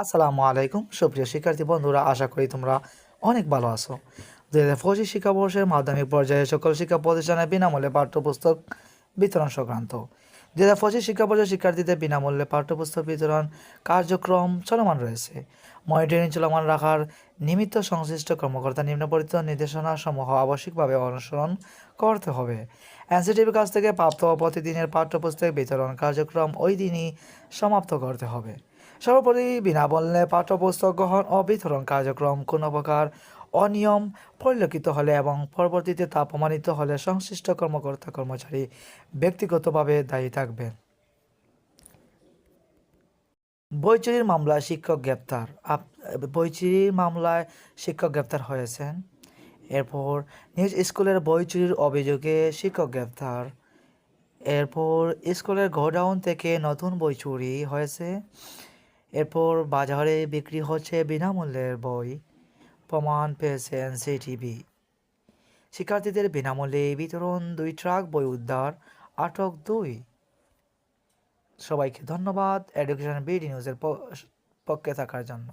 আসসালামু আলাইকুম সুপ্রিয় শিক্ষার্থী বন্ধুরা, আশা করি তোমরা অনেক ভালো আছো। 2025 শিক্ষাবর্ষের মাধ্যমিক পর্যায়ে সকল শিক্ষা প্রতিষ্ঠানে বিনামূল্যে পাঠ্যপুস্তক বিতরণ সংক্রান্ত 2025 শিক্ষাবর্ষের শিক্ষার্থীদের বিনামূল্যে পাঠ্যপুস্তক বিতরণ কার্যক্রম চলমান রয়েছে। মনিটরিং চলমান রাখার নিমিত্ত সংশ্লিষ্ট কর্মকর্তা নিম্নবর্ণিত নির্দেশনা সমূহ আবশ্যিকভাবে অনুসরণ করতে হবে। এনসিটিভির কাছ থেকে প্রাপ্ত প্রতিদিনের পাঠ্যপুস্তক বিতরণ কার্যক্রম ওই দিনই সমাপ্ত করতে হবে। সর্বোপরি বিনামূল্যে পাঠ্যপুস্তক গ্রহণ ও বিতরণ কার্যক্রম কোনো প্রকার অনিয়ম পরিলক্ষিত হলে এবং পরবর্তীতে তা প্রমাণিত হলে সংশ্লিষ্ট কর্মকর্তা কর্মচারী ব্যক্তিগতভাবে দায়ী থাকবেন। বই চুরির মামলায় শিক্ষক গ্রেপ্তার। বই চুরির মামলায় শিক্ষক গ্রেপ্তার হয়েছেন। এরপর নিজ স্কুলের বই চুরির অভিযোগে শিক্ষক গ্রেপ্তার। এরপর স্কুলের গোডাউন থেকে নতুন বই চুরি হয়েছে। এরপর বাজারে বিক্রি হচ্ছে বিনামূল্যের বই, প্রমাণ পেয়েছে এনসিটিভি। শিক্ষার্থীদের বিনামূল্যে বিতরণ 2 ট্রাক বই উদ্ধার, আটক 2। সবাইকে ধন্যবাদ এডুকেশন বিডি নিউজের পক্ষে থাকার জন্য।